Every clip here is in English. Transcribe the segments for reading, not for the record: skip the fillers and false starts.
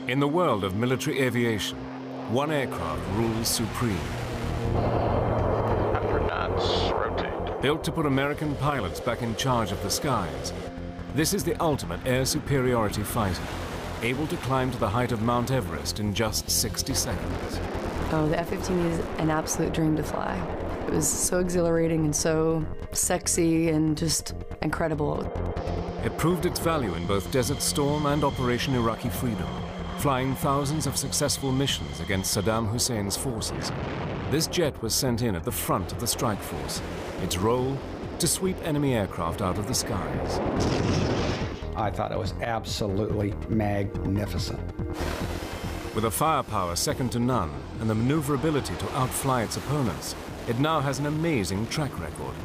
In the world of military aviation, one aircraft rules supreme. 100 knots, rotate. Built to put American pilots back in charge of the skies, this is the ultimate air superiority fighter, able to climb to the height of Mount Everest in just 60 seconds. Oh, the F-15 is an absolute dream to fly. It was so exhilarating and so sexy and just incredible. It proved its value in both Desert Storm and Operation Iraqi Freedom, flying thousands of successful missions against Saddam Hussein's forces. This jet was sent in at the front of the strike force. Its role, to sweep enemy aircraft out of the skies. I thought it was absolutely magnificent. With a firepower second to none and the maneuverability to outfly its opponents, it now has an amazing track record.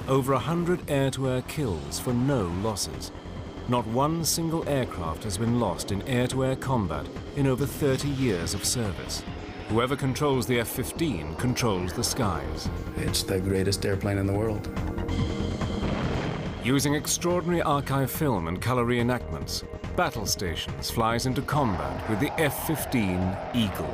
Over 100 air-to-air kills for no losses. Not one single aircraft has been lost in air-to-air combat in over 30 years of service. Whoever controls the F-15 controls the skies. It's the greatest airplane in the world. Using extraordinary archive film and color reenactments, Battle Stations flies into combat with the F-15 Eagle.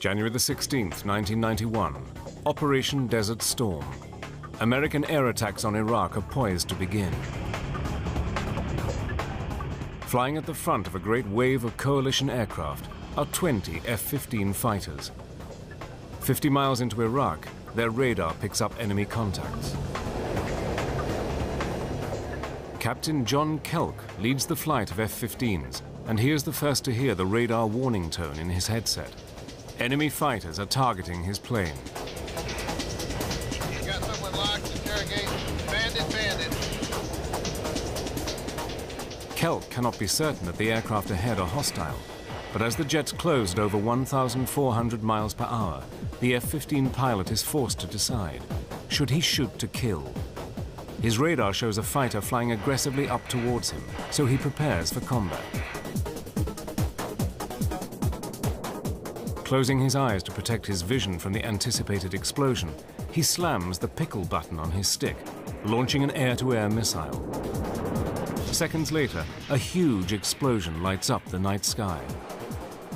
January the 16th, 1991, Operation Desert Storm. American air attacks on Iraq are poised to begin. Flying at the front of a great wave of coalition aircraft are 20 F-15 fighters. 50 miles into Iraq, their radar picks up enemy contacts. Captain John Kelk leads the flight of F-15s, and he is the first to hear the radar warning tone in his headset. Enemy fighters are targeting his plane. Got someone locked, interrogate, bandit. Kelk cannot be certain that the aircraft ahead are hostile, but as the jets close at over 1,400 miles per hour, the F-15 pilot is forced to decide. Should he shoot to kill? His radar shows a fighter flying aggressively up towards him, so he prepares for combat. Closing his eyes to protect his vision from the anticipated explosion, he slams the pickle button on his stick, launching an air-to-air missile. Seconds later, a huge explosion lights up the night sky.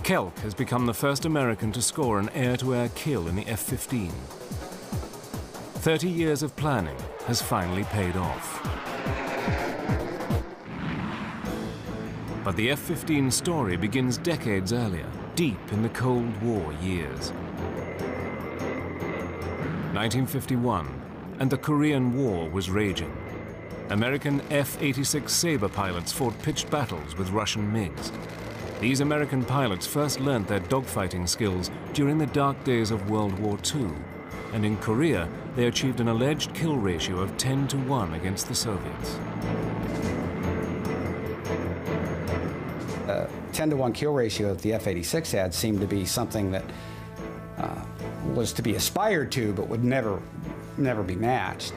Kelk has become the first American to score an air-to-air kill in the F-15. 30 years of planning has finally paid off. But the F-15 story begins decades earlier, deep in the Cold War years. 1951, and the Korean War was raging. American F-86 Sabre pilots fought pitched battles with Russian MiGs. These American pilots first learned their dogfighting skills during the dark days of World War II, and in Korea, they achieved an alleged kill ratio of 10-1 against the Soviets. 10-1 kill ratio that the F-86 had seemed to be something that was to be aspired to, but would never be matched,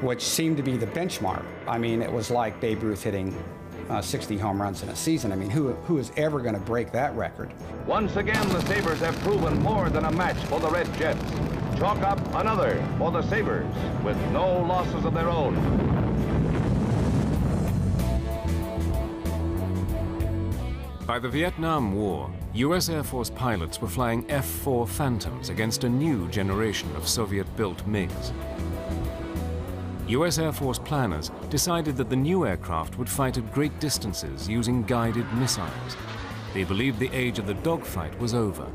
which seemed to be the benchmark. I mean, it was like Babe Ruth hitting 60 home runs in a season. I mean, who is ever going to break that record? Once again, the Sabres have proven more than a match for the Red Jets. Chalk up another for the Sabres with no losses of their own. By the Vietnam War, US Air Force pilots were flying F-4 Phantoms against a new generation of Soviet-built MiGs. US Air Force planners decided that the new aircraft would fight at great distances using guided missiles. They believed the age of the dogfight was over.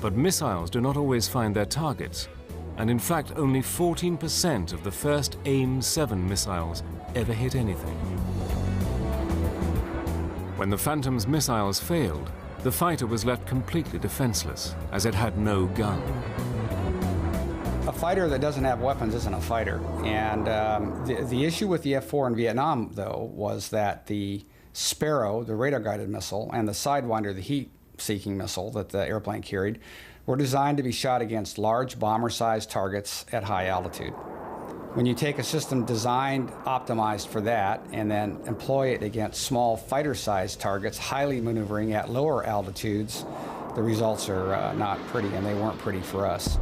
But missiles do not always find their targets, and in fact only 14% of the first AIM-7 missiles ever hit anything. When the Phantom's missiles failed, the fighter was left completely defenseless, as it had no gun. A fighter that doesn't have weapons isn't a fighter. And the issue with the F-4 in Vietnam, though, was that the Sparrow, the radar-guided missile, and the Sidewinder, the heat-seeking missile that the airplane carried, were designed to be shot against large bomber-sized targets at high altitude. When you take a system designed, optimized for that, and then employ it against small fighter-sized targets, highly maneuvering at lower altitudes, the results are not pretty, and they weren't pretty for us.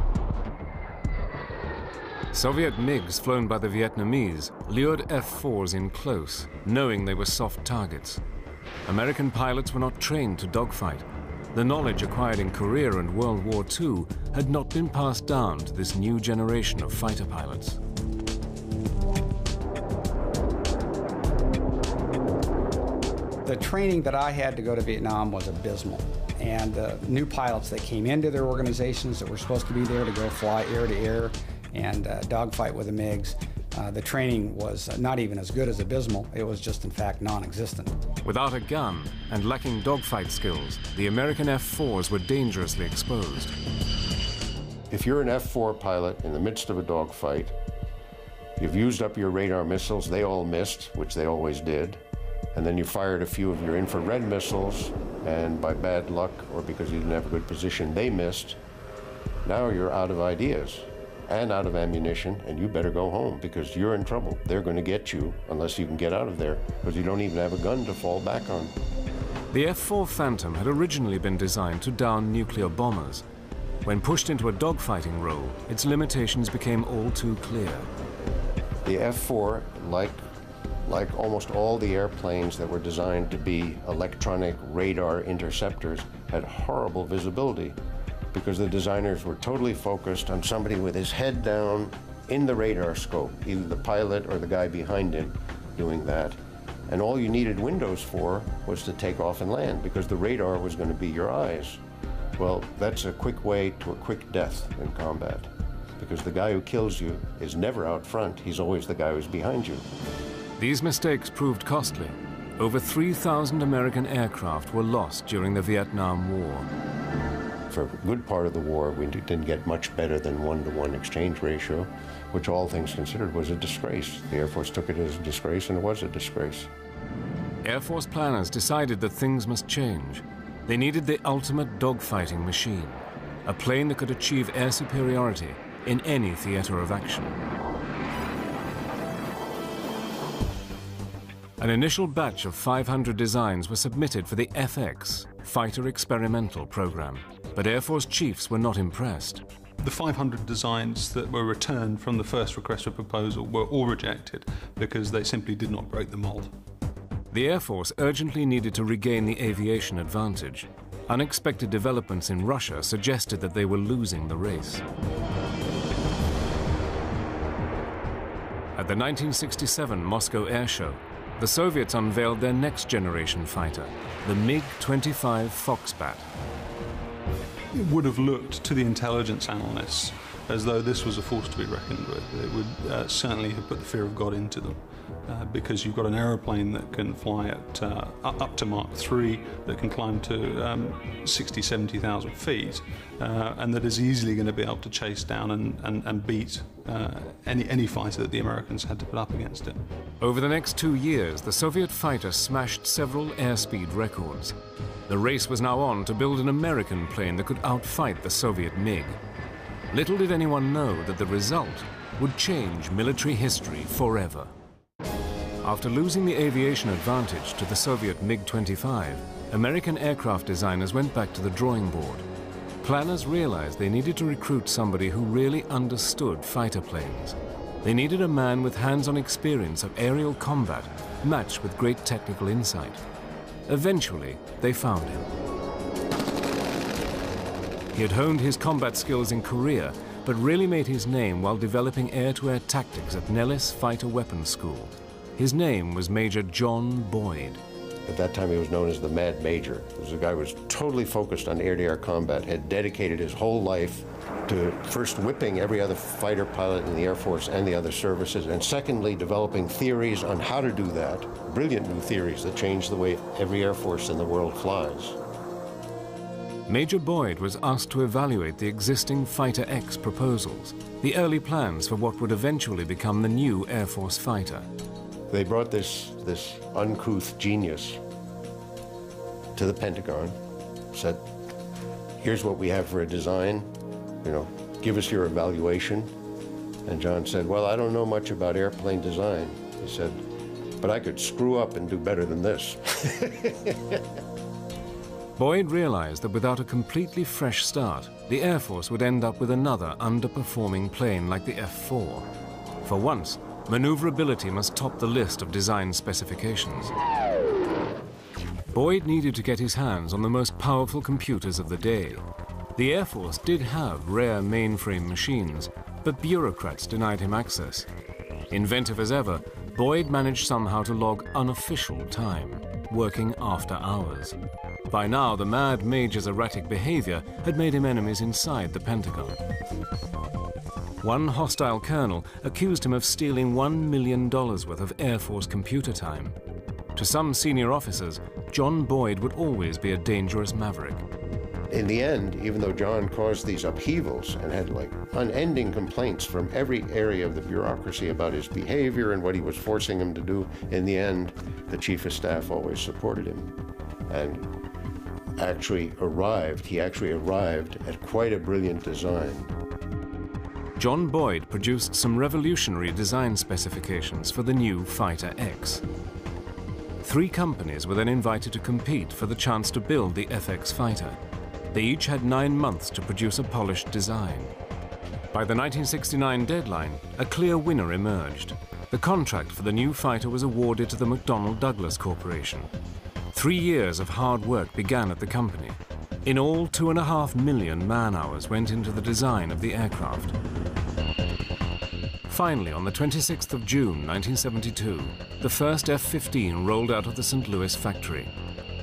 Soviet MiGs flown by the Vietnamese lured F-4s in close, knowing they were soft targets. American pilots were not trained to dogfight. The knowledge acquired in Korea and World War II had not been passed down to this new generation of fighter pilots. The training that I had to go to Vietnam was abysmal. And the new pilots that came into their organizations that were supposed to be there to go fly air to air and dogfight with the MiGs, the training was not even as good as abysmal. It was just, in fact, non-existent. Without a gun and lacking dogfight skills, the American F-4s were dangerously exposed. If you're an F-4 pilot in the midst of a dogfight, you've used up your radar missiles, they all missed, which they always did, and then you fired a few of your infrared missiles, and by bad luck or because you didn't have a good position, they missed. Now you're out of ideas and out of ammunition, and you better go home because you're in trouble. They're going to get you unless you can get out of there, because you don't even have a gun to fall back on. The F-4 Phantom had originally been designed to down nuclear bombers. When pushed into a dogfighting role, its limitations became all too clear. The F-4, like almost all the airplanes that were designed to be electronic radar interceptors, had horrible visibility because the designers were totally focused on somebody with his head down in the radar scope, either the pilot or the guy behind him doing that. And all you needed windows for was to take off and land because the radar was going to be your eyes. Well, that's a quick way to a quick death in combat because the guy who kills you is never out front, he's always the guy who's behind you. These mistakes proved costly. Over 3,000 American aircraft were lost during the Vietnam War. For a good part of the war, we didn't get much better than 1-to-1 exchange ratio, which all things considered was a disgrace. The Air Force took it as a disgrace, and it was a disgrace. Air Force planners decided that things must change. They needed the ultimate dogfighting machine, a plane that could achieve air superiority in any theater of action. An initial batch of 500 designs were submitted for the FX, Fighter Experimental Program, but Air Force chiefs were not impressed. The 500 designs that were returned from the first request for proposal were all rejected because they simply did not break the mold. The Air Force urgently needed to regain the aviation advantage. Unexpected developments in Russia suggested that they were losing the race. At the 1967 Moscow Air Show, the Soviets unveiled their next generation fighter, the MiG-25 Foxbat. It would have looked to the intelligence analysts as though this was a force to be reckoned with. It would certainly have put the fear of God into them because you've got an aeroplane that can fly at up to Mach 3, that can climb to 60, 70,000 feet, and that is easily going to be able to chase down and beat any fighter that the Americans had to put up against it. Over the next 2 years, the Soviet fighter smashed several airspeed records. The race was now on to build an American plane that could outfight the Soviet MiG. Little did anyone know that the result would change military history forever. After losing the aviation advantage to the Soviet MiG-25, American aircraft designers went back to the drawing board. Planners realized they needed to recruit somebody who really understood fighter planes. They needed a man with hands-on experience of aerial combat, matched with great technical insight. Eventually, they found him. He had honed his combat skills in Korea, but really made his name while developing air-to-air tactics at Nellis Fighter Weapons School. His name was Major John Boyd. At that time, he was known as the Mad Major. He was a guy who was totally focused on air-to-air combat, had dedicated his whole life to first whipping every other fighter pilot in the Air Force and the other services, and secondly, developing theories on how to do that, brilliant new theories that changed the way every Air Force in the world flies. Major Boyd was asked to evaluate the existing Fighter X proposals, the early plans for what would eventually become the new Air Force fighter. They brought this uncouth genius to the Pentagon, said, here's what we have for a design, give us your evaluation. And John said, well, I don't know much about airplane design. He said, but I could screw up and do better than this. Boyd realized that without a completely fresh start, the Air Force would end up with another underperforming plane like the F-4. For once, maneuverability must top the list of design specifications. Boyd needed to get his hands on the most powerful computers of the day. The Air Force did have rare mainframe machines, but bureaucrats denied him access. Inventive as ever, Boyd managed somehow to log unofficial time, working after hours. By now, the mad major's erratic behavior had made him enemies inside the Pentagon. One hostile colonel accused him of stealing $1 million worth of Air Force computer time. To some senior officers, John Boyd would always be a dangerous maverick. In the end, even though John caused these upheavals and had like unending complaints from every area of the bureaucracy about his behavior and what he was forcing him to do, in the end, the chief of staff always supported him and he actually arrived at quite a brilliant design. John Boyd produced some revolutionary design specifications for the new Fighter X. 3 companies were then invited to compete for the chance to build the FX fighter. They each had 9 months to produce a polished design. By the 1969 deadline, a clear winner emerged. The contract for the new fighter was awarded to the McDonnell Douglas Corporation. 3 years of hard work began at the company. In all, 2.5 million man-hours went into the design of the aircraft. Finally, on the 26th of June, 1972, the first F-15 rolled out of the St. Louis factory.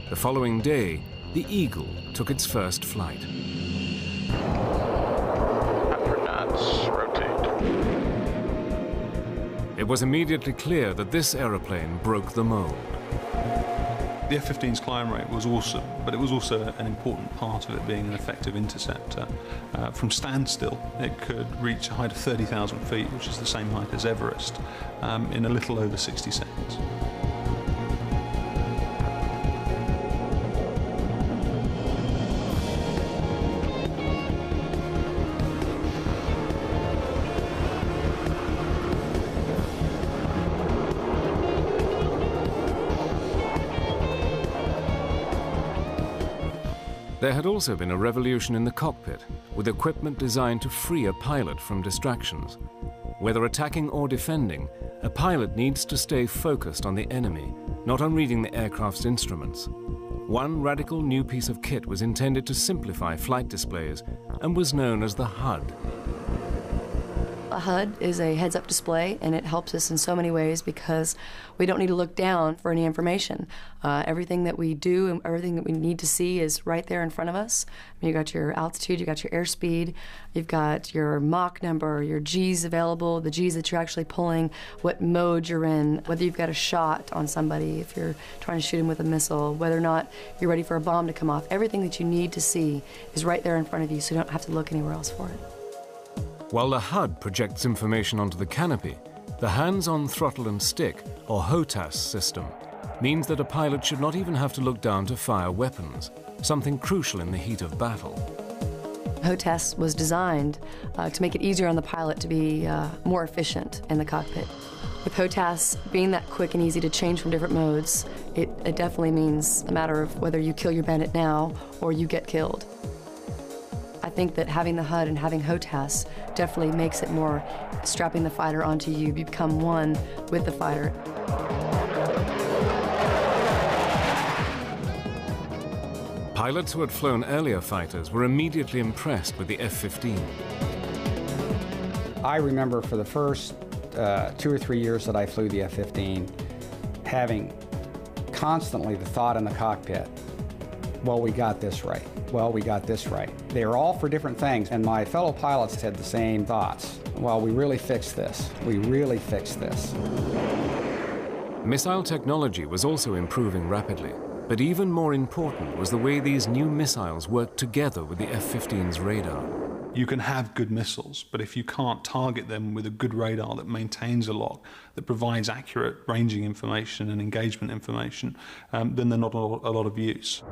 The following day, the Eagle took its first flight. Upper knots, rotate. It was immediately clear that this aeroplane broke the mold. The F-15's climb rate was awesome, but it was also an important part of it being an effective interceptor. From standstill, it could reach a height of 30,000 feet, which is the same height as Everest, in a little over 60 seconds. There had also been a revolution in the cockpit, with equipment designed to free a pilot from distractions. Whether attacking or defending, a pilot needs to stay focused on the enemy, not on reading the aircraft's instruments. One radical new piece of kit was intended to simplify flight displays and was known as the HUD. A HUD is a heads-up display, and it helps us in so many ways because we don't need to look down for any information. Everything that we do and everything that we need to see is right there in front of us. You got your altitude, you got your airspeed, you've got your Mach number, your G's available, the G's that you're actually pulling, what mode you're in, whether you've got a shot on somebody, if you're trying to shoot him with a missile, whether or not you're ready for a bomb to come off. Everything that you need to see is right there in front of you, so you don't have to look anywhere else for it. While the HUD projects information onto the canopy, the hands-on throttle and stick, or HOTAS system, means that a pilot should not even have to look down to fire weapons, something crucial in the heat of battle. HOTAS was designed to make it easier on the pilot to be more efficient in the cockpit. With HOTAS being that quick and easy to change from different modes, it definitely means a matter of whether you kill your bandit now or you get killed. I think that having the HUD and having HOTAS definitely makes it more strapping the fighter onto you. You become one with the fighter. Pilots who had flown earlier fighters were immediately impressed with the F-15. I remember for the first 2 or 3 years that I flew the F-15, having constantly the thought in the cockpit, well, we got this right. Well, we got this right. They were all for different things, and my fellow pilots had the same thoughts. Well, we really fixed this. We really fixed this. Missile technology was also improving rapidly, but even more important was the way these new missiles worked together with the F-15's radar. You can have good missiles, but if you can't target them with a good radar that maintains a lock, that provides accurate ranging information and engagement information, then they're not a lot of use.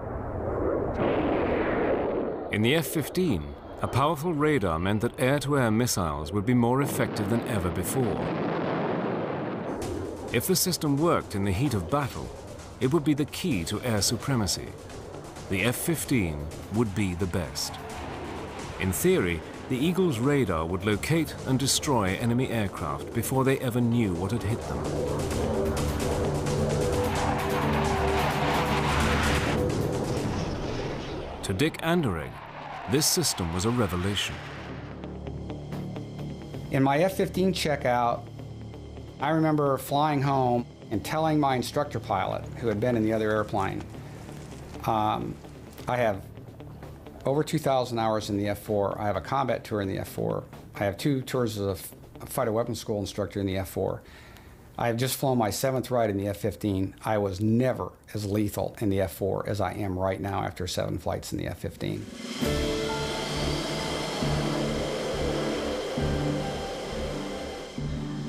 In the F-15, a powerful radar meant that air-to-air missiles would be more effective than ever before. If the system worked in the heat of battle, it would be the key to air supremacy. the F-15 would be the best. In theory, the Eagle's radar would locate and destroy enemy aircraft before they ever knew what had hit them. To Dick Anderegg, this system was a revelation. In my F-15 checkout, I remember flying home and telling my instructor pilot, who had been in the other airplane, I have over 2,000 hours in the F-4. I have a combat tour in the F-4. I have 2 tours as a fighter weapons school instructor in the F-4. I have just flown my 7th ride in the F-15. I was never as lethal in the F-4 as I am right now after 7 flights in the F-15.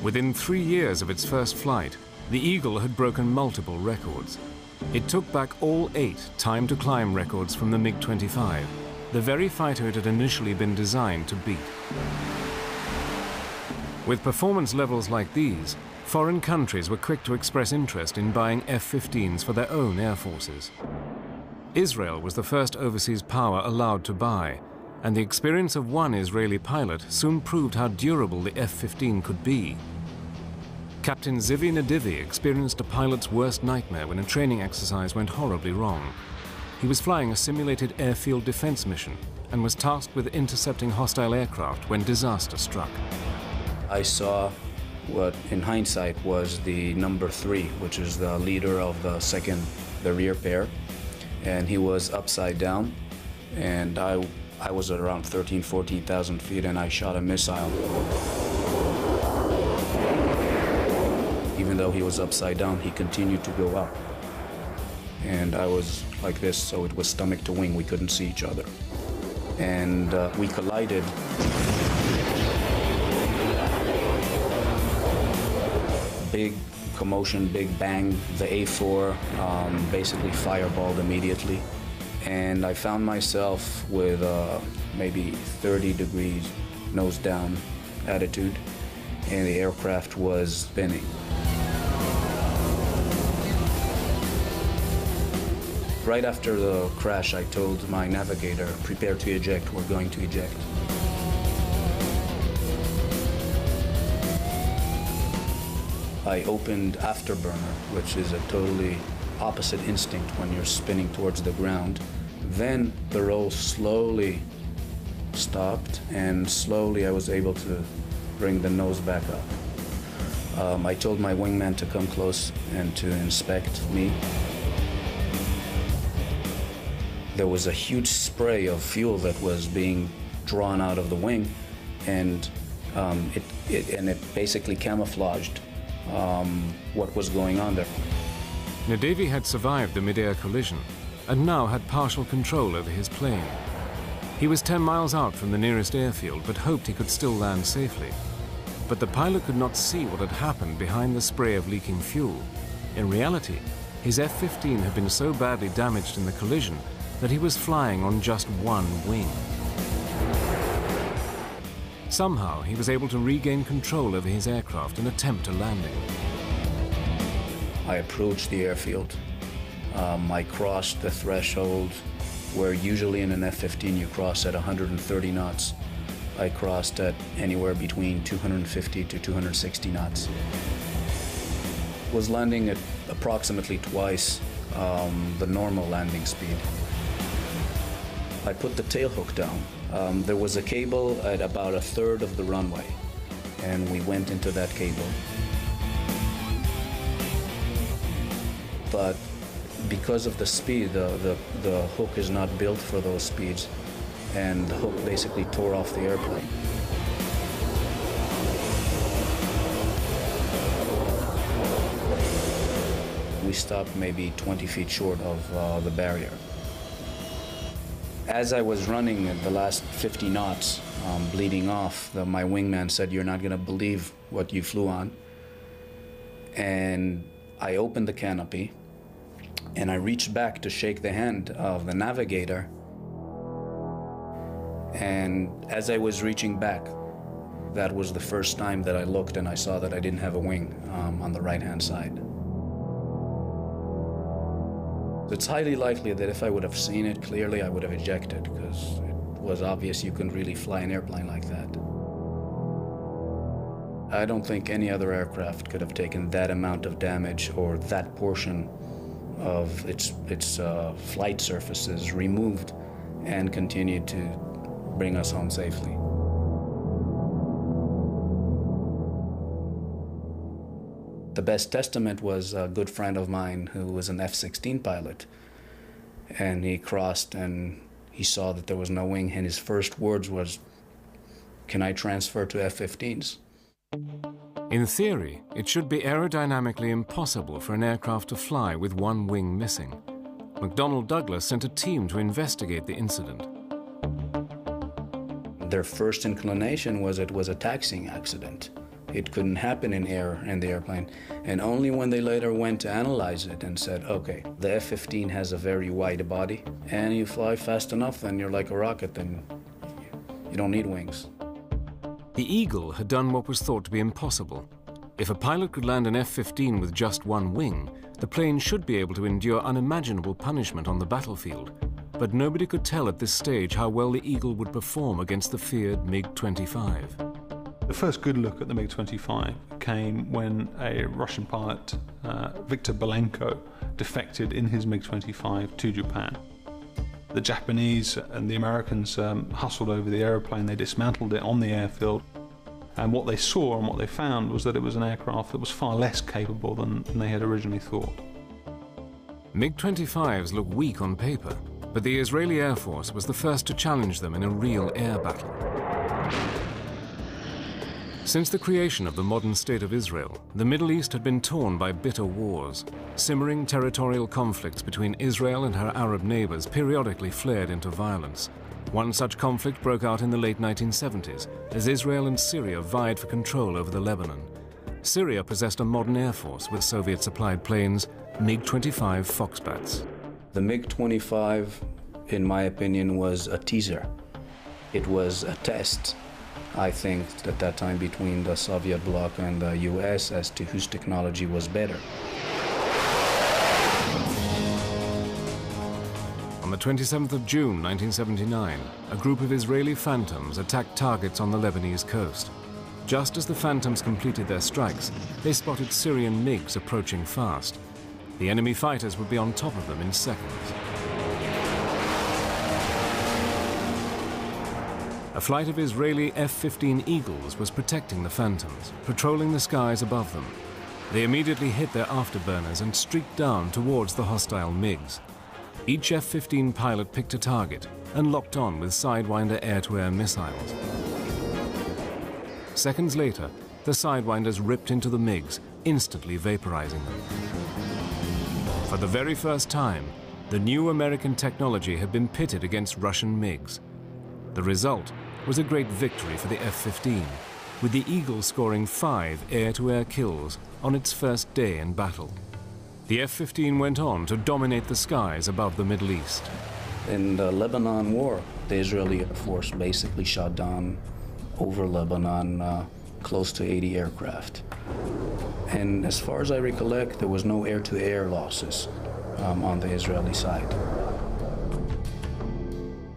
Within 3 years of its first flight, the Eagle had broken multiple records. It took back all 8 time-to-climb records from the MiG-25, the very fighter it had initially been designed to beat. With performance levels like these, foreign countries were quick to express interest in buying F-15s for their own air forces. Israel was the first overseas power allowed to buy, and the experience of one Israeli pilot soon proved how durable the F-15 could be. Captain Zivi Nadivi experienced a pilot's worst nightmare when a training exercise went horribly wrong. He was flying a simulated airfield defense mission and was tasked with intercepting hostile aircraft when disaster struck. I saw what in hindsight was the number 3, which is the leader of the rear pair, and he was upside down, and I was at around 14,000 feet, and I shot a missile. Even though he was upside down, he continued to go up. And I was like this, so it was stomach to wing. We couldn't see each other. And we collided. Big commotion, big bang. The A4 basically fireballed immediately. And I found myself with maybe 30 degrees nose down attitude, and the aircraft was spinning. Right after the crash, I told my navigator, prepare to eject, we're going to eject. I opened afterburner, which is a totally opposite instinct when you're spinning towards the ground. Then the roll slowly stopped, and slowly I was able to bring the nose back up. I told my wingman to come close and to inspect me. There was a huge spray of fuel that was being drawn out of the wing, and it basically camouflaged what was going on there. Nadivi had survived the mid-air collision and now had partial control over his plane. He was 10 miles out from the nearest airfield, but hoped he could still land safely. But the pilot could not see what had happened behind the spray of leaking fuel. In reality, his F-15 had been so badly damaged in the collision that he was flying on just one wing. Somehow, he was able to regain control over his aircraft and attempt a landing. I approached the airfield. I crossed the threshold where usually in an F-15 you cross at 130 knots. I crossed at anywhere between 250 to 260 knots. Was landing at approximately twice the normal landing speed. I put the tail hook down. There was a cable at about 1/3 of the runway, and we went into that cable. But because of the speed, the hook is not built for those speeds, and the hook basically tore off the airplane. We stopped maybe 20 feet short of the barrier. As I was running at the last 50 knots, bleeding off, my wingman said, "You're not going to believe what you flew on." And I opened the canopy, and I reached back to shake the hand of the navigator. And as I was reaching back, that was the first time that I looked and I saw that I didn't have a wing on the right-hand side. It's highly likely that if I would have seen it clearly, I would have ejected, because it was obvious you couldn't really fly an airplane like that. I don't think any other aircraft could have taken that amount of damage or that portion of its flight surfaces removed and continued to bring us home safely. The best testament was a good friend of mine who was an F-16 pilot, and he crossed and he saw that there was no wing, and his first words was, "Can I transfer to F-15s?" In theory, it should be aerodynamically impossible for an aircraft to fly with one wing missing. McDonnell Douglas sent a team to investigate the incident. Their first inclination was it was a taxiing accident. It couldn't happen in air in the airplane. And only when they later went to analyze it and said, okay, the F-15 has a very wide body, and you fly fast enough, then you're like a rocket, then you don't need wings. The Eagle had done what was thought to be impossible. If a pilot could land an F-15 with just one wing, the plane should be able to endure unimaginable punishment on the battlefield. But nobody could tell at this stage how well the Eagle would perform against the feared MiG-25. The first good look at the MiG-25 came when a Russian pilot, Viktor Belenko, defected in his MiG-25 to Japan. The Japanese and the Americans hustled over the aeroplane, they dismantled it on the airfield, and what they saw and what they found was that it was an aircraft that was far less capable than they had originally thought. MiG-25s look weak on paper, but the Israeli Air Force was the first to challenge them in a real air battle. Since the creation of the modern state of Israel, the Middle East had been torn by bitter wars. Simmering territorial conflicts between Israel and her Arab neighbors periodically flared into violence. One such conflict broke out in the late 1970s, as Israel and Syria vied for control over the Lebanon. Syria possessed a modern air force with Soviet-supplied planes, MiG-25 Foxbats. The MiG-25, in my opinion, was a teaser. It was a test, I think, at that time between the Soviet bloc and the US as to whose technology was better. On the 27th of June 1979, a group of Israeli Phantoms attacked targets on the Lebanese coast. Just as the Phantoms completed their strikes, they spotted Syrian MiGs approaching fast. The enemy fighters would be on top of them in seconds. A flight of Israeli F-15 Eagles was protecting the Phantoms, patrolling the skies above them. They immediately hit their afterburners and streaked down towards the hostile MiGs. Each F-15 pilot picked a target and locked on with Sidewinder air-to-air missiles. Seconds later, the Sidewinders ripped into the MiGs, instantly vaporizing them. For the very first time, the new American technology had been pitted against Russian MiGs. The result was a great victory for the F-15, with the Eagle scoring 5 air-to-air kills on its first day in battle. The F-15 went on to dominate the skies above the Middle East. In the Lebanon War, the Israeli Air Force basically shot down over Lebanon close to 80 aircraft. And as far as I recollect, there was no air-to-air losses on the Israeli side.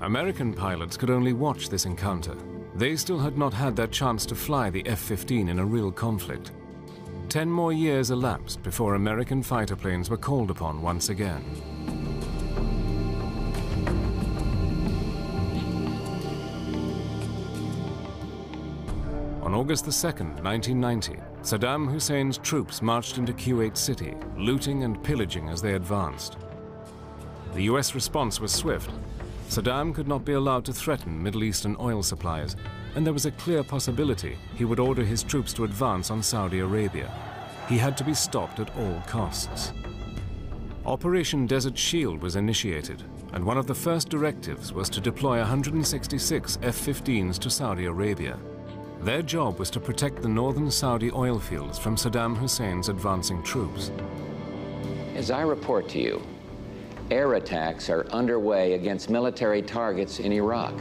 American pilots could only watch this encounter. They still had not had their chance to fly the F-15 in a real conflict. 10 more years elapsed before American fighter planes were called upon once again. On August 2nd, 1990, Saddam Hussein's troops marched into Kuwait City, looting and pillaging as they advanced. The US response was swift. Saddam could not be allowed to threaten Middle Eastern oil supplies, and there was a clear possibility he would order his troops to advance on Saudi Arabia. He had to be stopped at all costs. Operation Desert Shield was initiated, and one of the first directives was to deploy 166 F-15s to Saudi Arabia. Their job was to protect the northern Saudi oil fields from Saddam Hussein's advancing troops. As I report to you, air attacks are underway against military targets in Iraq.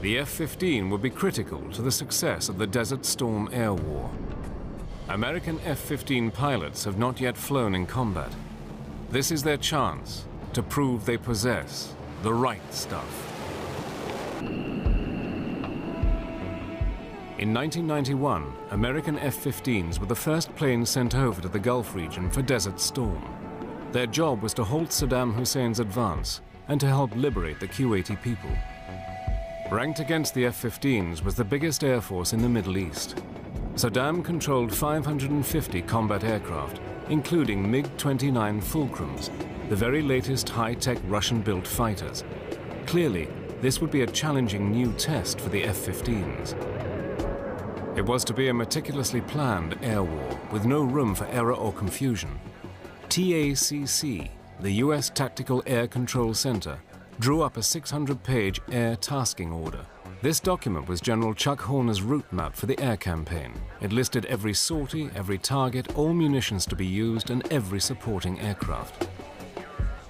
The F-15 would be critical to the success of the Desert Storm air war. American F-15 pilots have not yet flown in combat. This is their chance to prove they possess the right stuff. In 1991, American F-15s were the first planes sent over to the Gulf region for Desert Storm. Their job was to halt Saddam Hussein's advance and to help liberate the Kuwaiti people. Ranked against the F-15s was the biggest air force in the Middle East. Saddam controlled 550 combat aircraft, including MiG-29 Fulcrums, the very latest high-tech Russian-built fighters. Clearly, this would be a challenging new test for the F-15s. It was to be a meticulously planned air war with no room for error or confusion. TACC, the U.S. Tactical Air Control Center, drew up a 600-page air tasking order. This document was General Chuck Horner's route map for the air campaign. It listed every sortie, every target, all munitions to be used, and every supporting aircraft.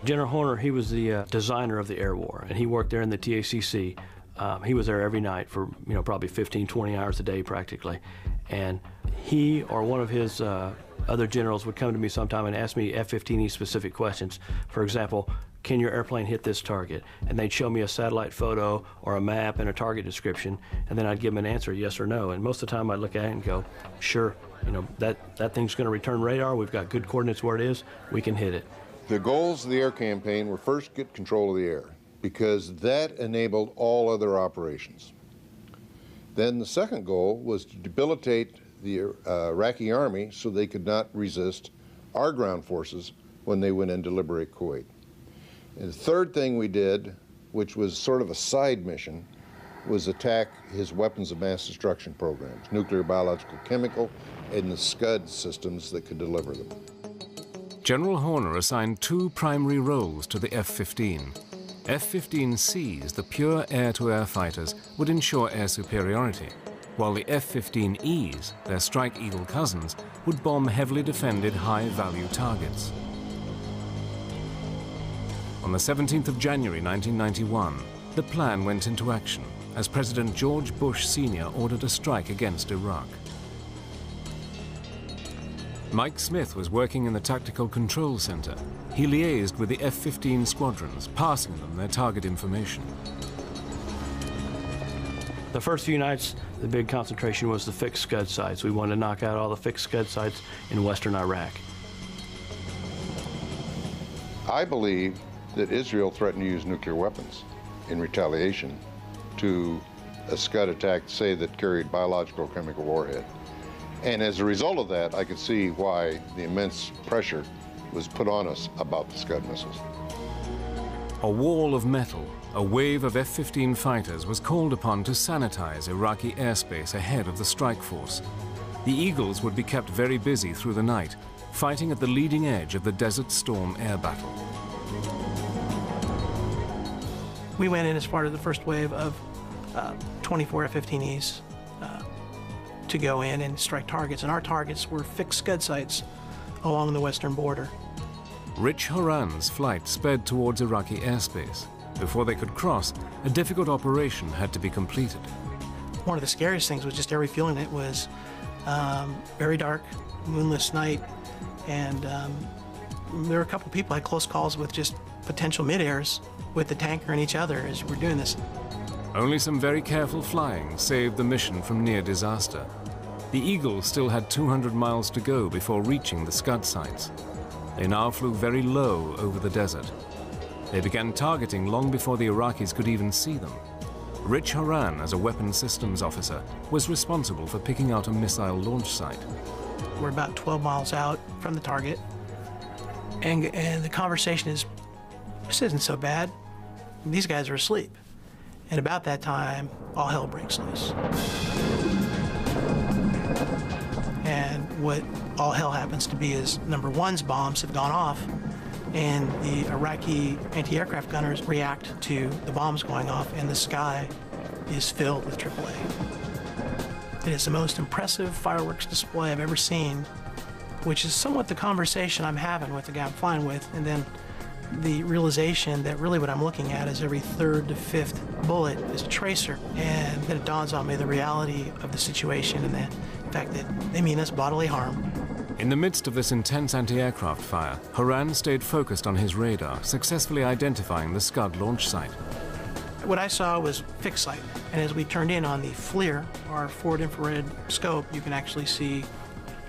General Horner, he was the designer of the air war, and he worked there in the TACC. He was there every night for, probably 15, 20 hours a day practically. And he or one of his other generals would come to me sometime and ask me F-15E specific questions. For example, can your airplane hit this target? And they'd show me a satellite photo or a map and a target description, and then I'd give them an answer, yes or no. And most of the time I'd look at it and go, sure, that thing's going to return radar. We've got good coordinates where it is. We can hit it. The goals of the air campaign were first get control of the air, because that enabled all other operations. Then the second goal was to debilitate the Iraqi army so they could not resist our ground forces when they went in to liberate Kuwait. And the third thing we did, which was sort of a side mission, was attack his weapons of mass destruction programs, nuclear, biological, chemical, and the Scud systems that could deliver them. General Horner assigned two primary roles to the F-15. F-15Cs, the pure air-to-air fighters, would ensure air superiority, while the F-15Es, their Strike Eagle cousins, would bomb heavily defended high-value targets. On the 17th of January 1991, the plan went into action as President George Bush Sr. ordered a strike against Iraq. Mike Smith was working in the Tactical Control Center. He liaised with the F-15 squadrons, passing them their target information. The first few nights, the big concentration was the fixed Scud sites. We wanted to knock out all the fixed Scud sites in western Iraq. I believe that Israel threatened to use nuclear weapons in retaliation to a Scud attack, say, that carried biological or chemical warhead. And as a result of that, I could see why the immense pressure was put on us about the Scud missiles. A wall of metal, a wave of F-15 fighters was called upon to sanitize Iraqi airspace ahead of the strike force. The Eagles would be kept very busy through the night, fighting at the leading edge of the Desert Storm air battle. We went in as part of the first wave of 24 F-15Es to go in and strike targets, and our targets were fixed Scud sites along the western border. Rich Horan's flight sped towards Iraqi airspace. Before they could cross, a difficult operation had to be completed. One of the scariest things was just air refueling. It was very dark, moonless night, and there were a couple people had close calls with just potential mid-airs with the tanker and each other as we're doing this. Only some very careful flying saved the mission from near disaster. The Eagles still had 200 miles to go before reaching the Scud sites. They now flew very low over the desert. They began targeting long before the Iraqis could even see them. Rich Horan, as a weapons systems officer, was responsible for picking out a missile launch site. We're about 12 miles out from the target, and the conversation is, this isn't so bad. These guys are asleep. And about that time, all hell breaks loose. And what all hell happens to be is number one's bombs have gone off, and the Iraqi anti-aircraft gunners react to the bombs going off, and the sky is filled with AAA. It is the most impressive fireworks display I've ever seen, which is somewhat the conversation I'm having with the guy I'm flying with, and then the realization that really what I'm looking at is every third to fifth bullet is a tracer. And then it dawns on me the reality of the situation and the fact that they mean us bodily harm. In the midst of this intense anti-aircraft fire, Horan stayed focused on his radar, successfully identifying the Scud launch site. What I saw was fixed sight, and as we turned in on the FLIR, our forward infrared scope, you can actually see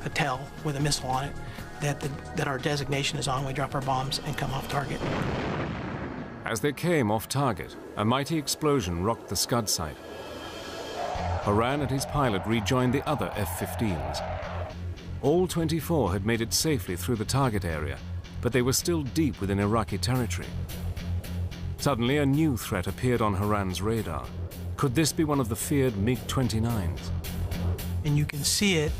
a tell with a missile on it that our designation is on. We drop our bombs and come off target. As they came off target, a mighty explosion rocked the Scud site. Horan and his pilot rejoined the other F-15s. All 24 had made it safely through the target area, but they were still deep within Iraqi territory. Suddenly, a new threat appeared on Horan's radar. Could this be one of the feared MiG-29s? And you can see it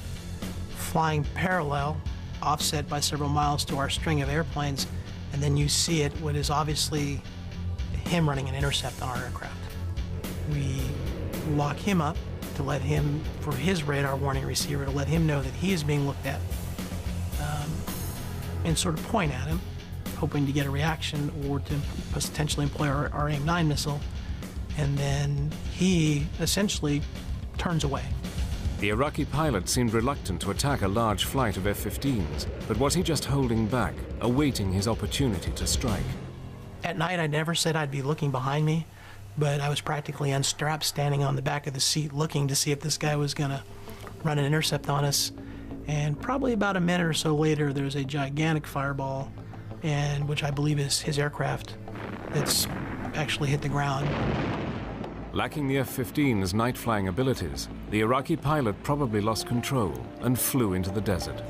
flying parallel, offset by several miles to our string of airplanes, and then you see it, what is obviously him running an intercept on our aircraft. We lock him up to let him, for his radar warning receiver, to let him know that he is being looked at, and sort of point at him, hoping to get a reaction or to potentially employ our AIM-9 missile, and then he essentially turns away. The Iraqi pilot seemed reluctant to attack a large flight of F-15s, but was he just holding back, awaiting his opportunity to strike? At night, I never said I'd be looking behind me, but I was practically unstrapped, standing on the back of the seat, looking to see if this guy was going to run an intercept on us. And probably about a minute or so later, there's a gigantic fireball, and which I believe is his aircraft, that's actually hit the ground. Lacking the F-15's night-flying abilities, the Iraqi pilot probably lost control and flew into the desert.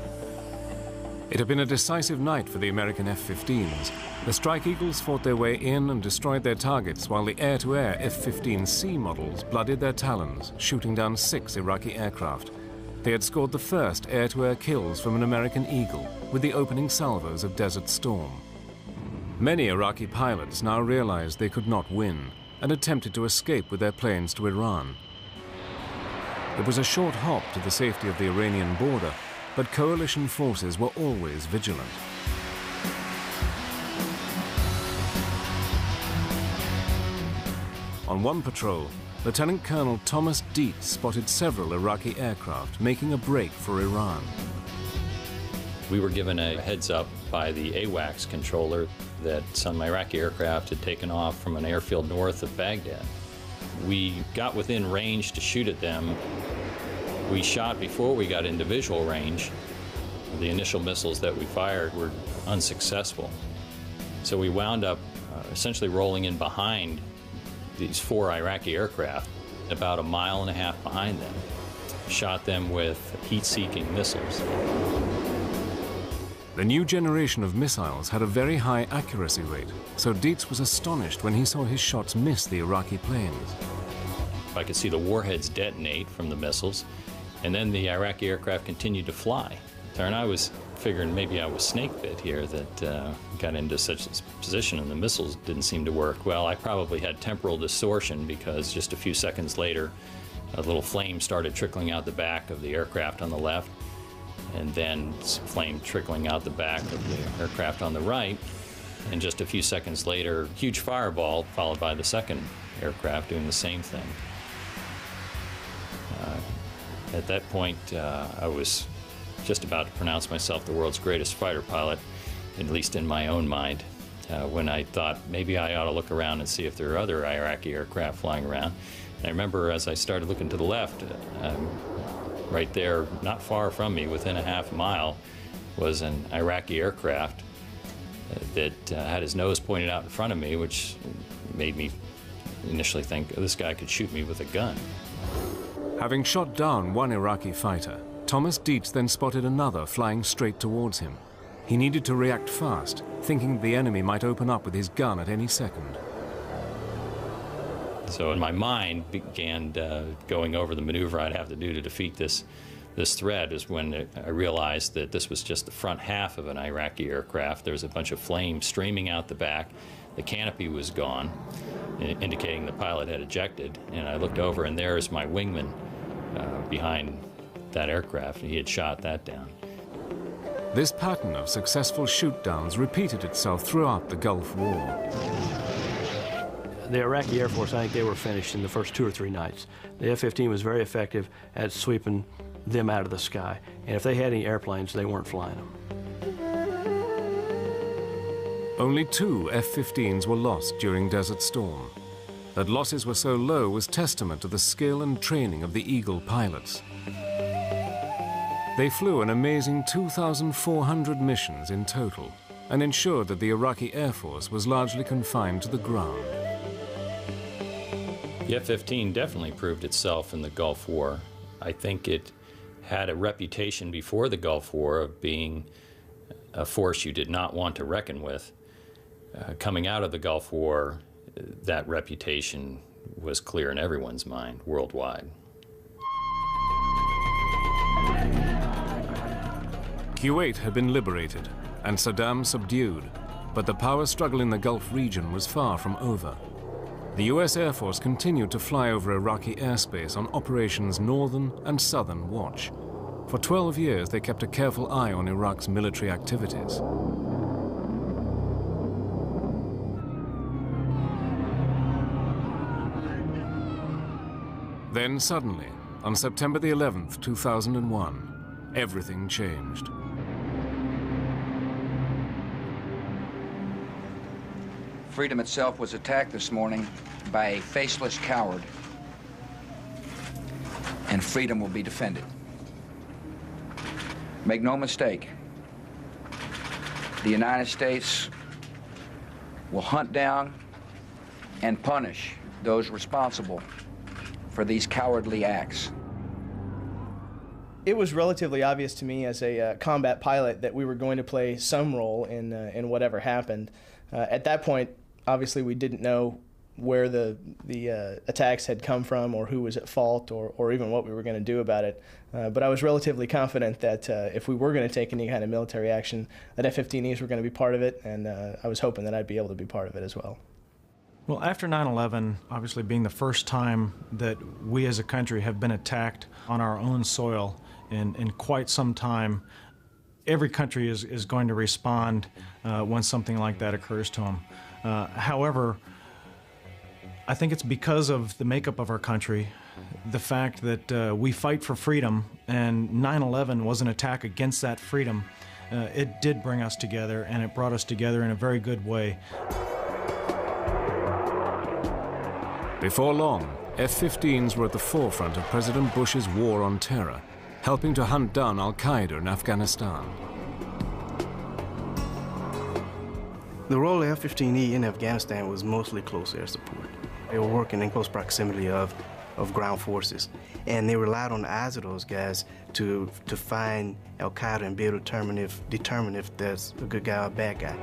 It had been a decisive night for the American F-15s. The Strike Eagles fought their way in and destroyed their targets, while the air-to-air F-15C models blooded their talons, shooting down 6 Iraqi aircraft. They had scored the first air-to-air kills from an American Eagle with the opening salvos of Desert Storm. Many Iraqi pilots now realized they could not win and attempted to escape with their planes to Iran. It was a short hop to the safety of the Iranian border, but coalition forces were always vigilant. On one patrol, Lieutenant Colonel Thomas Dietz spotted several Iraqi aircraft making a break for Iran. We were given a heads up by the AWACS controller that some Iraqi aircraft had taken off from an airfield north of Baghdad. We got within range to shoot at them. We shot before we got into visual range. The initial missiles that we fired were unsuccessful. So we wound up essentially rolling in behind these 4 Iraqi aircraft, about 1.5 miles behind them. Shot them with heat-seeking missiles. The new generation of missiles had a very high accuracy rate, so Dietz was astonished when he saw his shots miss the Iraqi planes. I could see the warheads detonate from the missiles, and then the Iraqi aircraft continued to fly. And I was figuring maybe I was snake bit here, that got into such a position and the missiles didn't seem to work. Well, I probably had temporal distortion, because just a few seconds later, a little flame started trickling out the back of the aircraft on the left, and then flame trickling out the back of the aircraft on the right. And just a few seconds later, huge fireball, followed by the second aircraft doing the same thing. At that point, I was just about to pronounce myself the world's greatest fighter pilot, at least in my own mind, when I thought maybe I ought to look around and see if there are other Iraqi aircraft flying around. And I remember as I started looking to the left, right there, not far from me, within a half mile, was an Iraqi aircraft that had his nose pointed out in front of me, which made me initially think, oh, this guy could shoot me with a gun. Having shot down one Iraqi fighter, Thomas Dietz then spotted another flying straight towards him. He needed to react fast, thinking the enemy might open up with his gun at any second. So in my mind began going over the maneuver I'd have to do to defeat this threat, is when I realized that this was just the front half of an Iraqi aircraft. There was a bunch of flame streaming out the back. The canopy was gone, indicating the pilot had ejected. And I looked over, and there's my wingman behind that aircraft, and he had shot that down. This pattern of successful shoot-downs repeated itself throughout the Gulf War. The Iraqi Air Force, I think they were finished in the first 2 or 3 nights. The F-15 was very effective at sweeping them out of the sky. And if they had any airplanes, they weren't flying them. Only 2 F-15s were lost during Desert Storm. That losses were so low was testament to the skill and training of the Eagle pilots. They flew an amazing 2,400 missions in total and ensured that the Iraqi Air Force was largely confined to the ground. The F-15 definitely proved itself in the Gulf War. I think it had a reputation before the Gulf War of being a force you did not want to reckon with. Coming out of the Gulf War, that reputation was clear in everyone's mind worldwide. Kuwait had been liberated and Saddam subdued, but the power struggle in the Gulf region was far from over. The US Air Force continued to fly over Iraqi airspace on Operations Northern and Southern Watch. For 12 years, they kept a careful eye on Iraq's military activities. Then suddenly, on September the 11th, 2001, everything changed. Freedom itself was attacked this morning by a faceless coward, and freedom will be defended. Make no mistake, the United States will hunt down and punish those responsible for these cowardly acts. It was relatively obvious to me as a combat pilot that we were going to play some role in whatever happened. At that point, obviously, we didn't know where the attacks had come from or who was at fault or even what we were going to do about it. But I was relatively confident that if we were going to take any kind of military action, that F-15Es were going to be part of it, and I was hoping that I'd be able to be part of it as well. Well, after 9/11, obviously being the first time that we as a country have been attacked on our own soil in quite some time, every country is going to respond when something like that occurs to them. However, I think it's because of the makeup of our country, the fact that we fight for freedom, and 9/11 was an attack against that freedom. It did bring us together, and it brought us together in a very good way. Before long, F-15s were at the forefront of President Bush's war on terror, helping to hunt down al-Qaeda in Afghanistan. The role of F-15E in Afghanistan was mostly close air support. They were working in close proximity of ground forces, and they relied on the eyes of those guys to find al-Qaeda and be able to determine if there's a good guy or a bad guy.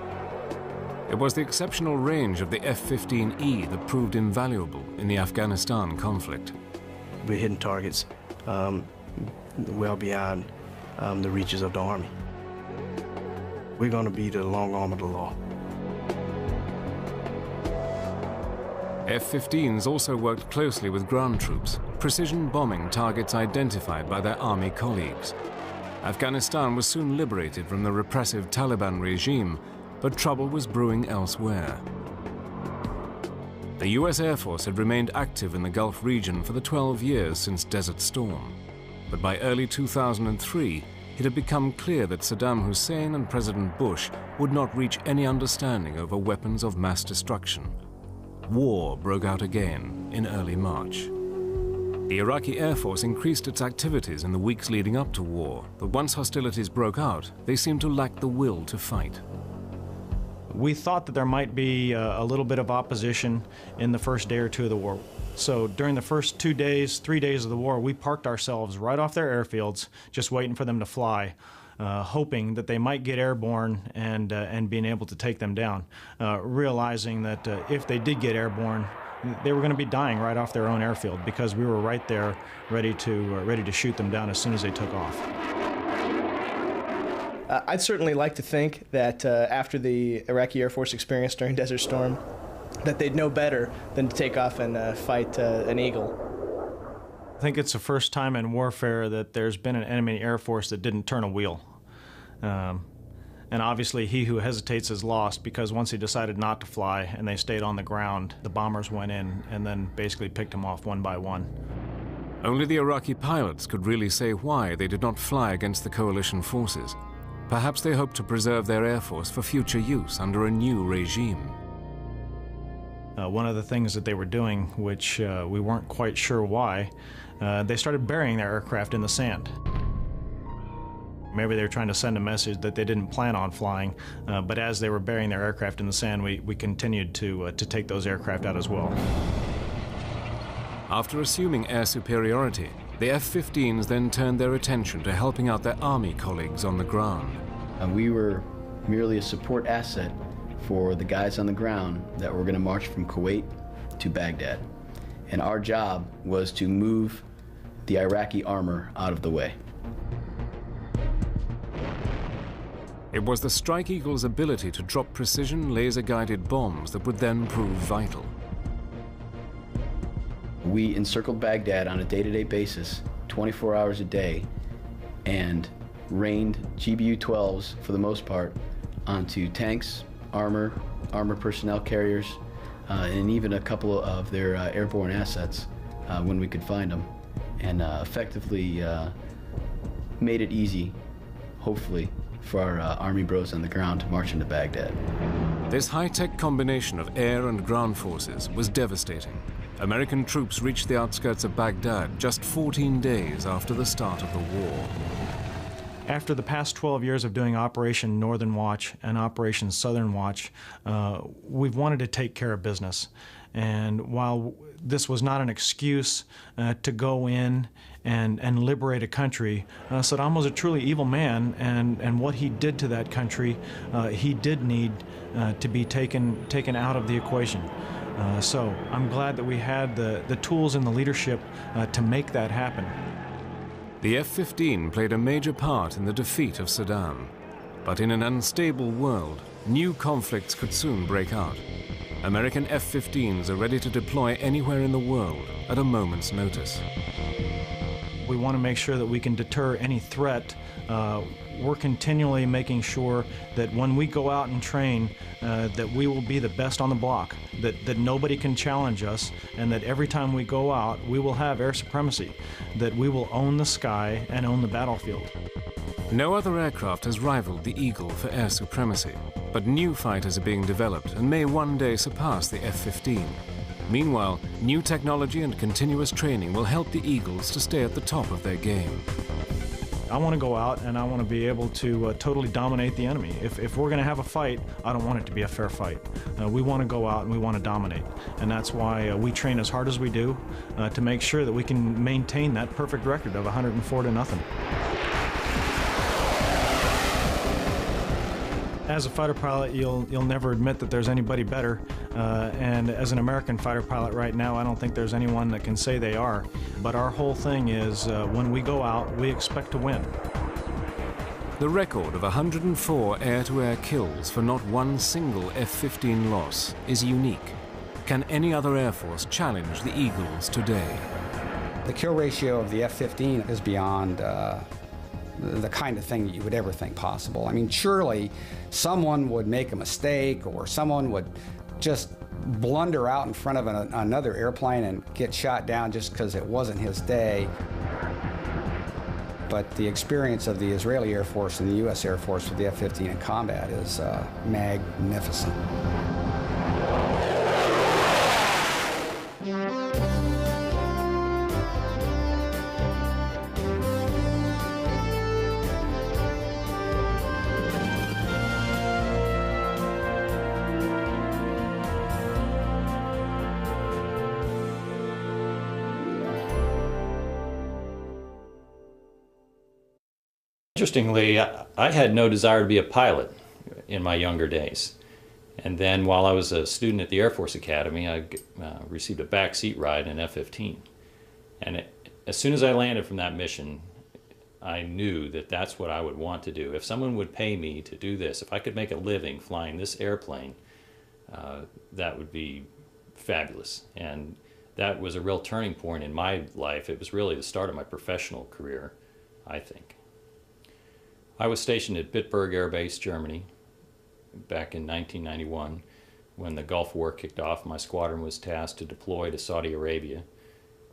It was the exceptional range of the F-15E that proved invaluable in the Afghanistan conflict. We're hitting targets well beyond the reaches of the Army. We're going to be the long arm of the law. F-15s also worked closely with ground troops, precision bombing targets identified by their Army colleagues. Afghanistan was soon liberated from the repressive Taliban regime, but trouble was brewing elsewhere. The US Air Force had remained active in the Gulf region for the 12 years since Desert Storm. But by early 2003, it had become clear that Saddam Hussein and President Bush would not reach any understanding over weapons of mass destruction. War broke out again in early March. The Iraqi Air Force increased its activities in the weeks leading up to war, but once hostilities broke out, they seemed to lack the will to fight. We thought that there might be a little bit of opposition in the first day or two of the war. So during the first 2 days, 3 days of the war, we parked ourselves right off their airfields, just waiting for them to fly, hoping that they might get airborne and being able to take them down, realizing that if they did get airborne, they were going to be dying right off their own airfield because we were right there ready to shoot them down as soon as they took off. I'd certainly like to think that after the Iraqi Air Force experience during Desert Storm, that they'd know better than to take off and fight an Eagle. I think it's the first time in warfare that there's been an enemy Air Force that didn't turn a wheel. And obviously he who hesitates is lost, because once he decided not to fly and they stayed on the ground, the bombers went in and then basically picked them off one by one. Only the Iraqi pilots could really say why they did not fly against the coalition forces. Perhaps they hoped to preserve their air force for future use under a new regime. One of the things that they were doing, which we weren't quite sure why, they started burying their aircraft in the sand. Maybe they were trying to send a message that they didn't plan on flying, but as they were burying their aircraft in the sand, we continued to take those aircraft out as well. After assuming air superiority, the F-15s then turned their attention to helping out their Army colleagues on the ground. We were merely a support asset for the guys on the ground that were going to march from Kuwait to Baghdad. And our job was to move the Iraqi armor out of the way. It was the Strike Eagle's ability to drop precision laser-guided bombs that would then prove vital. We encircled Baghdad on a day-to-day basis, 24 hours a day, and rained GBU-12s, for the most part, onto tanks, armor personnel carriers, and even a couple of their airborne assets when we could find them, and effectively made it easy, hopefully, for our Army bros on the ground to march into Baghdad. This high-tech combination of air and ground forces was devastating. American troops reached the outskirts of Baghdad just 14 days after the start of the war. After the past 12 years of doing Operation Northern Watch and Operation Southern Watch, we've wanted to take care of business. And while this was not an excuse to go in and liberate a country, Saddam was a truly evil man, and what he did to that country, he did need to be taken out of the equation. So I'm glad that we had the tools and the leadership to make that happen. The F-15 played a major part in the defeat of Saddam. But in an unstable world, new conflicts could soon break out. American F-15s are ready to deploy anywhere in the world at a moment's notice. We want to make sure that we can deter any threat. We're continually making sure that when we go out and train, that we will be the best on the block, that nobody can challenge us, and that every time we go out, we will have air supremacy, that we will own the sky and own the battlefield. No other aircraft has rivaled the Eagle for air supremacy, but new fighters are being developed and may one day surpass the F-15. Meanwhile, new technology and continuous training will help the Eagles to stay at the top of their game. I want to go out and I want to be able to totally dominate the enemy. If we're going to have a fight, I don't want it to be a fair fight. We want to go out and we want to dominate. And that's why we train as hard as we do to make sure that we can maintain that perfect record of 104-0. As a fighter pilot, you'll never admit that there's anybody better, and as an American fighter pilot right now, I don't think there's anyone that can say they are. But our whole thing is, when we go out, we expect to win. The record of 104 air-to-air kills for not one single F-15 loss is unique. Can any other Air Force challenge the Eagles today? The kill ratio of the F-15 is beyond the kind of thing that you would ever think possible. I mean, surely someone would make a mistake, or someone would just blunder out in front of another airplane and get shot down just because it wasn't his day. But the experience of the Israeli Air Force and the U.S. Air Force with the F-15 in combat is magnificent. Interestingly, I had no desire to be a pilot in my younger days. And then while I was a student at the Air Force Academy, I received a backseat ride in F-15. And as soon as I landed from that mission, I knew that that's what I would want to do. If someone would pay me to do this, if I could make a living flying this airplane, that would be fabulous. And that was a real turning point in my life. It was really the start of my professional career, I think. I was stationed at Bitburg Air Base, Germany, back in 1991. When the Gulf War kicked off, my squadron was tasked to deploy to Saudi Arabia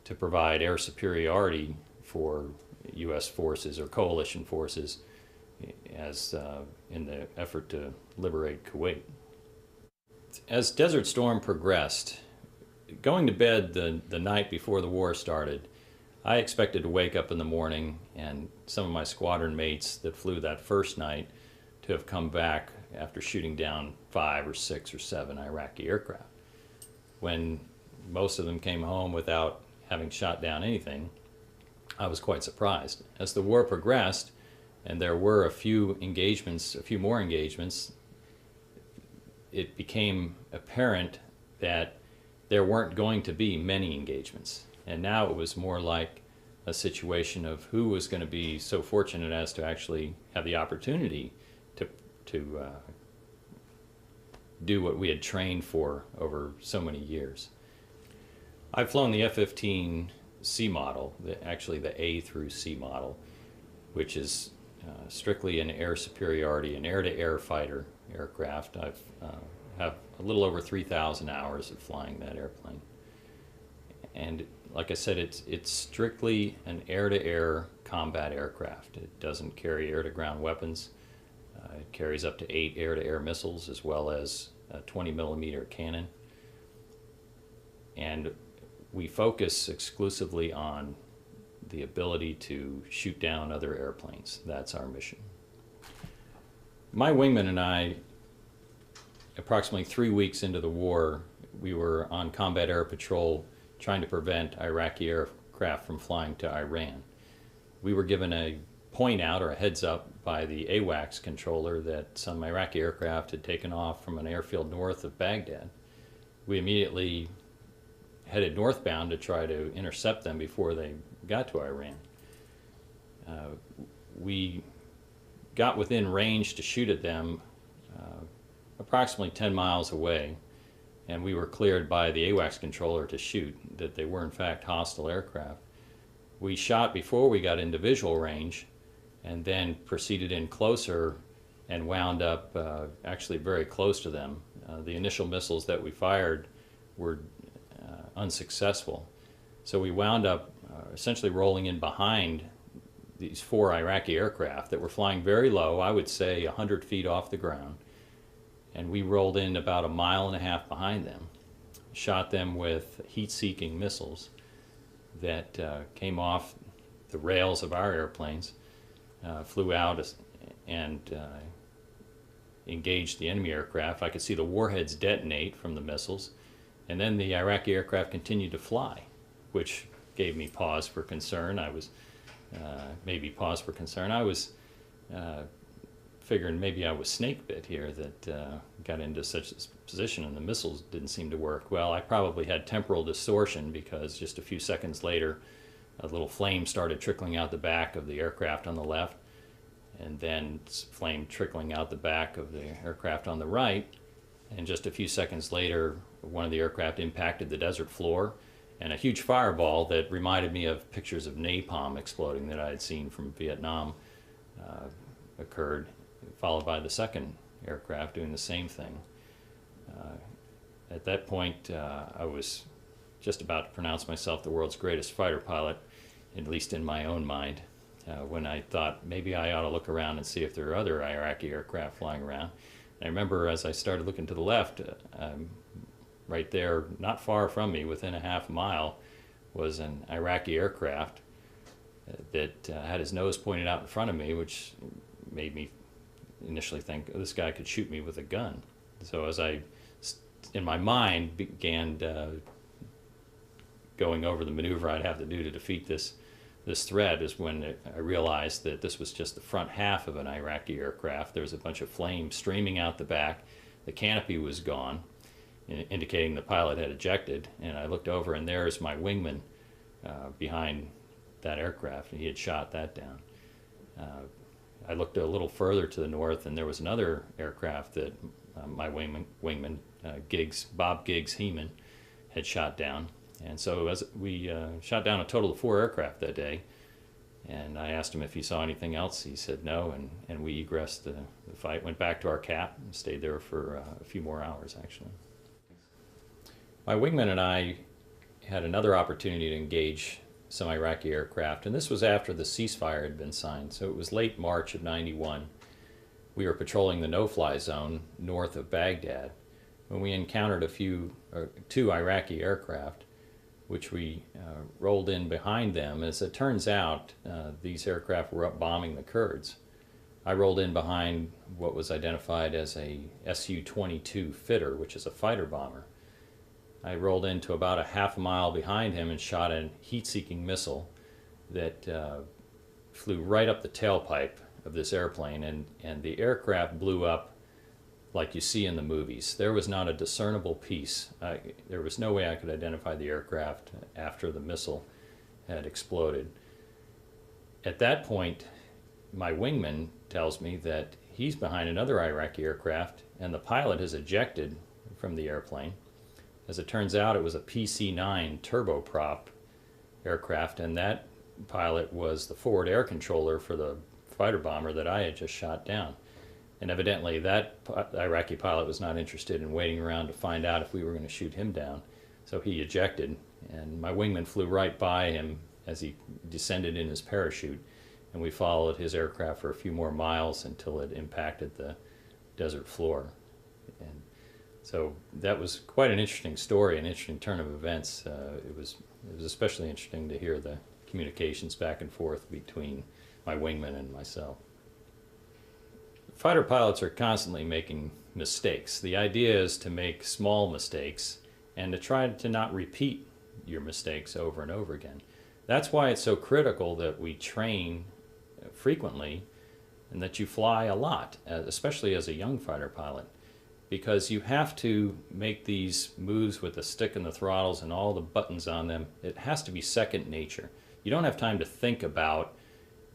to provide air superiority for U.S. forces or coalition forces as in the effort to liberate Kuwait. As Desert Storm progressed, going to bed the night before the war started, I expected to wake up in the morning and some of my squadron mates that flew that first night to have come back after shooting down 5 or 6 or 7 Iraqi aircraft. When most of them came home without having shot down anything, I was quite surprised. As the war progressed, and there were a few more engagements, it became apparent that there weren't going to be many engagements. And now it was more like a situation of who was going to be so fortunate as to actually have the opportunity to do what we had trained for over so many years. I've flown the F-15 C model, actually the A through C model, which is strictly an air superiority, an air-to-air fighter aircraft. I've have a little over 3,000 hours of flying that airplane. And like I said, it's strictly an air-to-air combat aircraft. It doesn't carry air-to-ground weapons. It carries up to 8 air-to-air missiles as well as a 20mm cannon. And we focus exclusively on the ability to shoot down other airplanes. That's our mission. My wingman and I, approximately 3 weeks into the war, we were on combat air patrol trying to prevent Iraqi aircraft from flying to Iran. We were given a point out or a heads up by the AWACS controller that some Iraqi aircraft had taken off from an airfield north of Baghdad. We immediately headed northbound to try to intercept them before they got to Iran. We got within range to shoot at them approximately 10 miles away, and we were cleared by the AWACS controller to shoot, that they were in fact hostile aircraft. We shot before we got into visual range and then proceeded in closer and wound up actually very close to them. The initial missiles that we fired were unsuccessful. So we wound up essentially rolling in behind these 4 Iraqi aircraft that were flying very low, I would say 100 feet off the ground. And we rolled in about 1.5 miles behind them, shot them with heat-seeking missiles that came off the rails of our airplanes, flew out and engaged the enemy aircraft. I could see the warheads detonate from the missiles, and then the Iraqi aircraft continued to fly, which gave me pause for concern. I was figuring maybe I was snake bit here, that got into such a position and the missiles didn't seem to work. Well, I probably had temporal distortion, because just a few seconds later a little flame started trickling out the back of the aircraft on the left, and then flame trickling out the back of the aircraft on the right, and just a few seconds later one of the aircraft impacted the desert floor, and a huge fireball that reminded me of pictures of napalm exploding that I had seen from Vietnam occurred, followed by the second aircraft doing the same thing. At that point, I was just about to pronounce myself the world's greatest fighter pilot, at least in my own mind, when I thought maybe I ought to look around and see if there are other Iraqi aircraft flying around. And I remember as I started looking to the left, right there, not far from me, within 1/2 mile, was an Iraqi aircraft that had his nose pointed out in front of me, which made me initially think, oh, this guy could shoot me with a gun. So as I, in my mind, began going over the maneuver I'd have to do to defeat this threat, is when I realized that this was just the front half of an Iraqi aircraft. There was a bunch of flame streaming out the back. The canopy was gone, indicating the pilot had ejected, and I looked over and there's my wingman behind that aircraft, and he had shot that down. I looked a little further to the north, and there was another aircraft that my wingman, Bob Giggs Heeman, had shot down. And so as we shot down a total of 4 aircraft that day, And I asked him if he saw anything else. He said no, and we egressed the fight, went back to our cap, and stayed there for a few more hours, actually. My wingman and I had another opportunity to engage some Iraqi aircraft, and this was after the ceasefire had been signed, so it was late March of '91. We were patrolling the no-fly zone north of Baghdad when we encountered two Iraqi aircraft, which we rolled in behind them. As it turns out, these aircraft were up bombing the Kurds. I rolled in behind what was identified as a Su-22 fitter, which is a fighter bomber. I rolled into about a half a mile behind him and shot a heat-seeking missile that flew right up the tailpipe of this airplane, and the aircraft blew up like you see in the movies. There was not a discernible piece. There was no way I could identify the aircraft after the missile had exploded. At that point, my wingman tells me that he's behind another Iraqi aircraft and the pilot has ejected from the airplane. As it turns out, it was a PC-9 turboprop aircraft, and that pilot was the forward air controller for the fighter bomber that I had just shot down. And evidently that Iraqi pilot was not interested in waiting around to find out if we were going to shoot him down. So he ejected, and my wingman flew right by him as he descended in his parachute, and we followed his aircraft for a few more miles until it impacted the desert floor. And so that was quite an interesting story, an interesting turn of events. It was especially interesting to hear the communications back and forth between my wingman and myself. Fighter pilots are constantly making mistakes. The idea is to make small mistakes and to try to not repeat your mistakes over and over again. That's why it's so critical that we train frequently and that you fly a lot, especially as a young fighter pilot, because you have to make these moves with the stick and the throttles and all the buttons on them. It has to be second nature. You don't have time to think about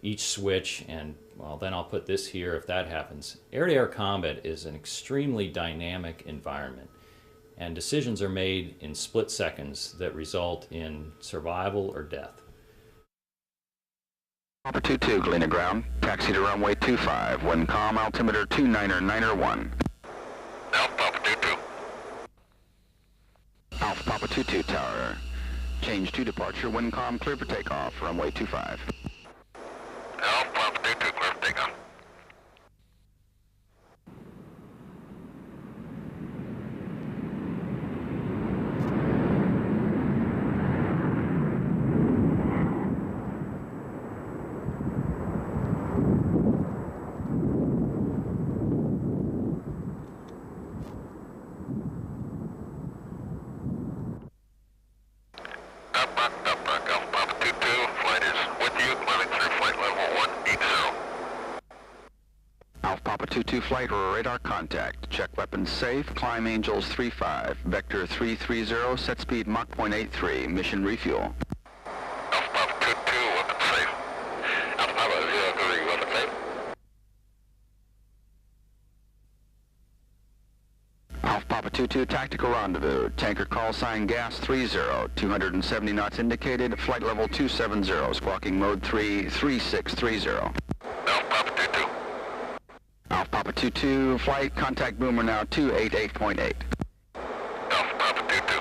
each switch and, well, then I'll put this here if that happens. Air-to-air combat is an extremely dynamic environment, and decisions are made in split seconds that result in survival or death. Papa 22, Galena ground, taxi to runway 25, wind calm, altimeter 299er1. Alpha Papa 22. Alpha Papa 22 tower, change to departure, wind calm, clear for takeoff, runway 25. Alpha Papa 22, clear for takeoff. Flight or radar contact. Check weapons safe. Climb Angels 35. Vector 330. Set speed Mach 0.83. Mission refuel. Alpha Papa 22, weapons safe. Alpha Papa 030, weapons safe. Alpha Papa 22, tactical rendezvous. Tanker call sign gas 30. 270 knots indicated. Flight level 270. Squawking mode 33630. Alpha Papa 22, flight, contact boomer now 288.8. Alpha Papa 22.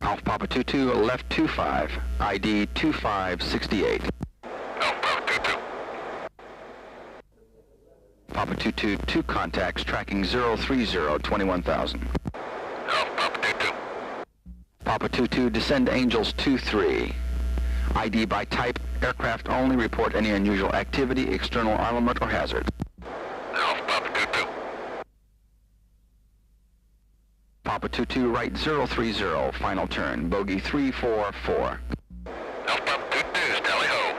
Alpha Papa 22, left 25, ID 2568. Alpha Papa 22. Papa 22, 2 contacts tracking 030, 21,000. Alpha Papa 22. Papa 22, descend Angels 23. ID by type, aircraft only, report any unusual activity, external armament or hazard. Alpha Papa 22. Papa 22, right 030, final turn, bogey 344. Alpha Papa 22, tally ho.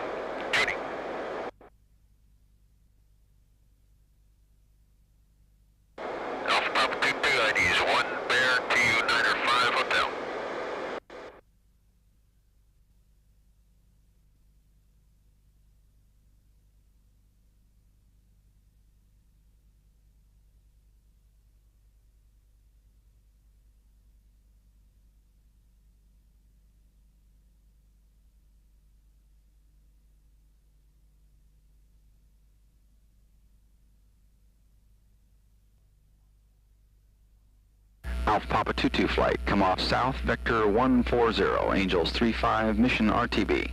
Alpha Papa 22 flight, come off south, vector 140, Angels 35, mission RTB.